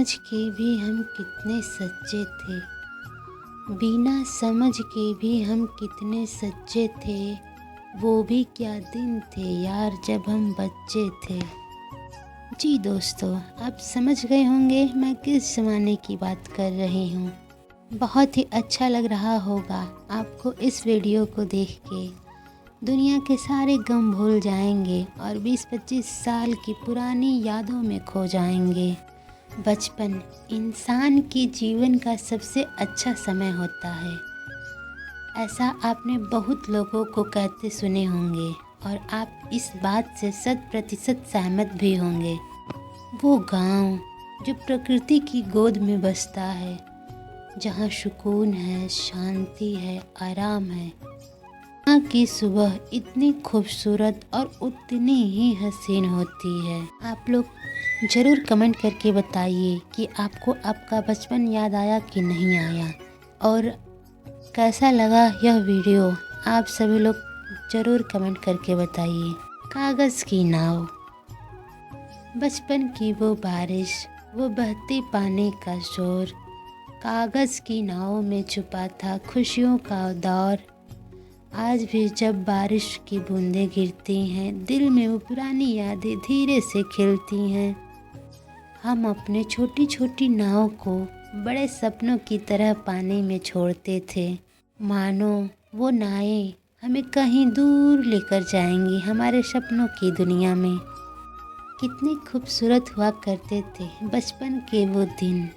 समझ के भी हम कितने सच्चे थे, बिना समझ के भी हम कितने सच्चे थे। वो भी क्या दिन थे यार जब हम बच्चे थे। जी दोस्तों, आप समझ गए होंगे मैं किस ज़माने की बात कर रही हूँ। बहुत ही अच्छा लग रहा होगा आपको इस वीडियो को देख के। दुनिया के सारे गम भूल जाएंगे और 20-25 साल की पुरानी यादों में खो जाएंगे। बचपन इंसान के जीवन का सबसे अच्छा समय होता है, ऐसा आपने बहुत लोगों को कहते सुने होंगे और आप इस बात से 100% सहमत भी होंगे। वो गांव जो प्रकृति की गोद में बसता है, जहाँ सुकून है, शांति है, आराम है। यहाँ की सुबह इतनी खूबसूरत और उतनी ही हसीन होती है। आप लोग ज़रूर कमेंट करके बताइए कि आपको आपका बचपन याद आया कि नहीं आया, और कैसा लगा यह वीडियो। आप सभी लोग ज़रूर कमेंट करके बताइए। कागज़ की नाव, बचपन की वो बारिश, वो बहते पानी का शोर, कागज़ की नाव में छुपा था खुशियों का दौर। आज भी जब बारिश की बूंदें गिरती हैं, दिल में वो पुरानी यादें धीरे से खिलती हैं। हम अपने छोटी छोटी नाव को बड़े सपनों की तरह पानी में छोड़ते थे, मानो वो नावें हमें कहीं दूर लेकर जाएंगी, हमारे सपनों की दुनिया में। कितने खूबसूरत हुआ करते थे बचपन के वो दिन।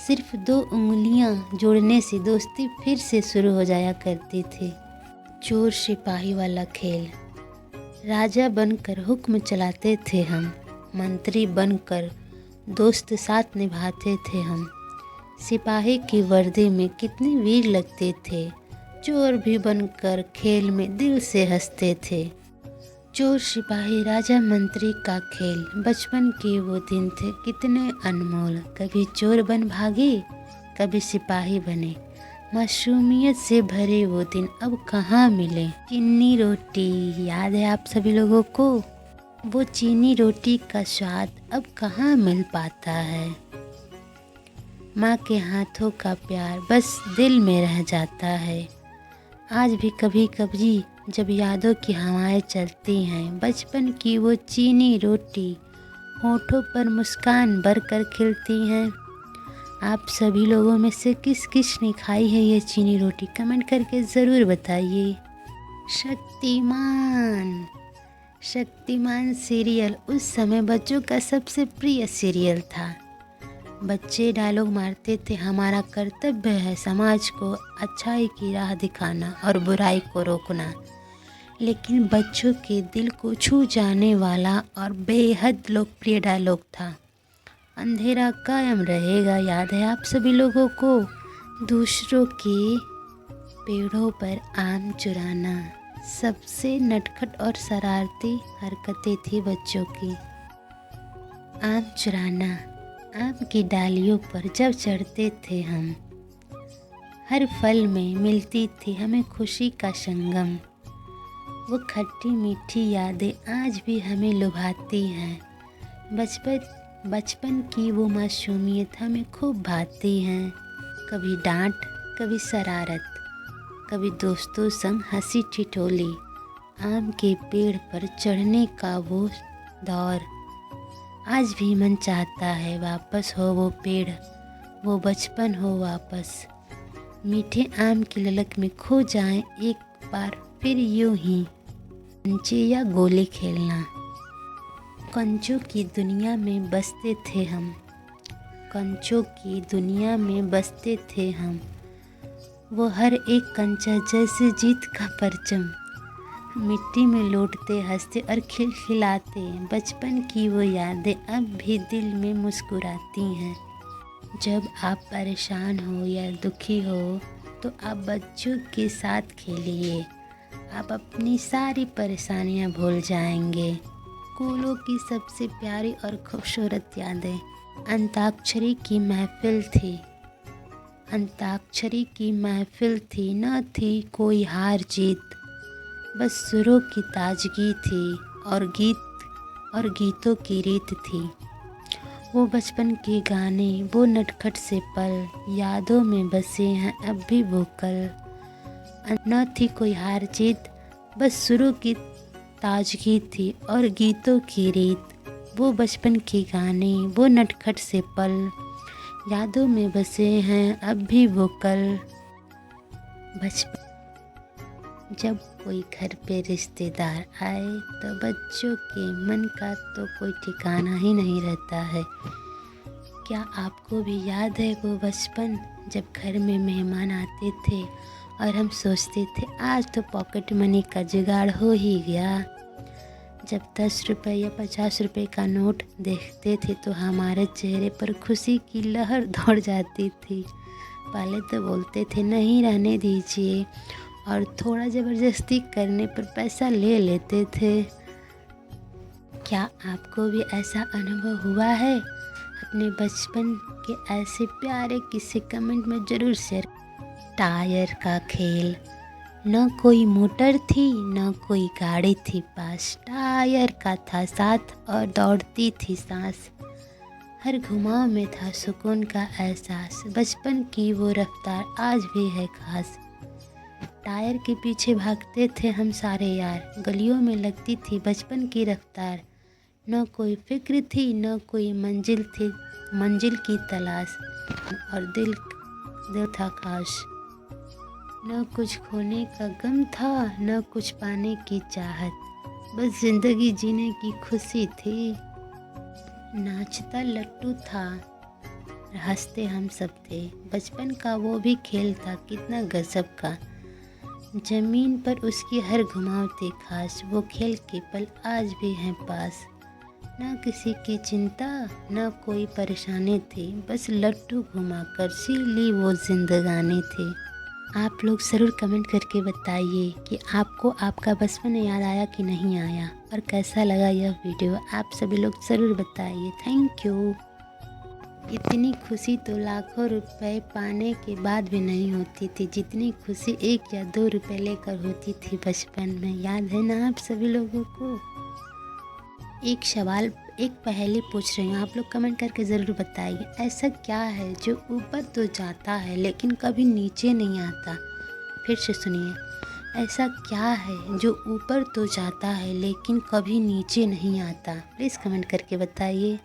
सिर्फ 2 उंगलियां जोड़ने से दोस्ती फिर से शुरू हो जाया करती थी। चोर सिपाही वाला खेल, राजा बनकर हुक्म चलाते थे हम, मंत्री बनकर दोस्त साथ निभाते थे हम। सिपाही की वर्दी में कितने वीर लगते थे, चोर भी बनकर खेल में दिल से हंसते थे। चोर सिपाही राजा मंत्री का खेल, बचपन के वो दिन थे कितने अनमोल। कभी चोर बन भागे, कभी सिपाही बने, मासूमियत से भरे वो दिन अब कहाँ मिले। चीनी रोटी याद है आप सभी लोगों को? वो चीनी रोटी का स्वाद अब कहाँ मिल पाता है। माँ के हाथों का प्यार बस दिल में रह जाता है। आज भी कभी कभी जब यादों की हवाएं चलती हैं, बचपन की वो चीनी रोटी होठों पर मुस्कान भरकर खिलती हैं। आप सभी लोगों में से किस किस ने खाई है ये चीनी रोटी, कमेंट करके ज़रूर बताइए। शक्तिमान सीरियल उस समय बच्चों का सबसे प्रिय सीरियल था। बच्चे डायलॉग मारते थे, हमारा कर्तव्य है समाज को अच्छाई की राह दिखाना और बुराई को रोकना। लेकिन बच्चों के दिल को छू जाने वाला और बेहद लोकप्रिय डायलॉग था, अंधेरा कायम रहेगा। याद है आप सभी लोगों को? दूसरों के पेड़ों पर आम चुराना सबसे नटखट और शरारती हरकतें थी बच्चों की। आम चुराना, आम की डालियों पर जब चढ़ते थे हम, हर फल में मिलती थी हमें खुशी का संगम। वो खट्टी मीठी यादें आज भी हमें लुभाती हैं। बचपन की वो मासूमियत हमें खूब भाती हैं। कभी डांट, कभी शरारत, कभी दोस्तों संग हंसी ठिठोली, आम के पेड़ पर चढ़ने का वो दौर। आज भी मन चाहता है वापस हो वो पेड़, वो बचपन हो वापस। मीठे आम की ललक में खो जाएं एक बार फिर यूं ही। कंचे या गोली खेलना, कंचों की दुनिया में बसते थे हम, कंचों की दुनिया में बसते थे हम। वो हर एक कंचा जैसे जीत का परचम, मिट्टी में लौटते हंसते और खिलखिलाते। बचपन की वो यादें अब भी दिल में मुस्कुराती हैं। जब आप परेशान हो या दुखी हो तो आप बच्चों के साथ खेलिए, आप अपनी सारी परेशानियां भूल जाएंगे। स्कूलों की सबसे प्यारी और खूबसूरत यादें, अंताक्षरी की महफिल थी। अंताक्षरी की महफिल थी, न थी कोई हार जीत, बस सुरों की ताजगी थी और गीतों की रीत थी। वो बचपन के गाने, वो नटखट से पल, यादों में बसे हैं अब भी वो कल। न थी कोई हार जीत, बस सुरों की ताजगी थी और गीतों की रीत। वो बचपन के गाने, वो नटखट से पल, यादों में बसे हैं अब भी वो कल। बचपन जब कोई घर पे रिश्तेदार आए तो बच्चों के मन का तो कोई ठिकाना ही नहीं रहता है। क्या आपको भी याद है वो बचपन जब घर में मेहमान आते थे और हम सोचते थे आज तो पॉकेट मनी का जुगाड़ हो ही गया। जब 10 रुपये या 50 रुपये का नोट देखते थे तो हमारे चेहरे पर खुशी की लहर दौड़ जाती थी। पहले तो बोलते थे नहीं रहने दीजिए और थोड़ा ज़बरदस्ती करने पर पैसा ले लेते थे। क्या आपको भी ऐसा अनुभव हुआ है? अपने बचपन के ऐसे प्यारे किस्से कमेंट में ज़रूर शेयर। टायर का खेल, न कोई मोटर थी न कोई गाड़ी थी पास, टायर का था साथ और दौड़ती थी सांस। हर घुमाव में था सुकून का एहसास, बचपन की वो रफ्तार आज भी है खास। टायर के पीछे भागते थे हम सारे यार, गलियों में लगती थी बचपन की रफ्तार। न कोई फिक्र थी न कोई मंजिल थी, मंजिल की तलाश और दिल था खास। न कुछ खोने का गम था न कुछ पाने की चाहत, बस जिंदगी जीने की खुशी थी। नाचता लट्टू था, हंसते हम सब थे, बचपन का वो भी खेल था कितना गजब का। जमीन पर उसकी हर घुमाव थी खास, वो खेल के पल आज भी हैं पास। ना किसी की चिंता ना कोई परेशानी थी, बस लट्टू घुमा कर जी ली वो जिंदगानी थी। आप लोग ज़रूर कमेंट करके बताइए कि आपको आपका बचपन याद आया कि नहीं आया और कैसा लगा यह वीडियो। आप सभी लोग ज़रूर बताइए। Thank you. इतनी खुशी तो लाखों रुपए पाने के बाद भी नहीं होती थी जितनी खुशी 1 या 2 रुपए लेकर होती थी बचपन में। याद है ना आप सभी लोगों को? एक पहेली पूछ रही हूँ, आप लोग कमेंट करके ज़रूर बताइए। ऐसा क्या है जो ऊपर तो जाता है लेकिन कभी नीचे नहीं आता? फिर से सुनिए, ऐसा क्या है जो ऊपर तो जाता है लेकिन कभी नीचे नहीं आता? प्लीज़ कमेंट करके बताइए।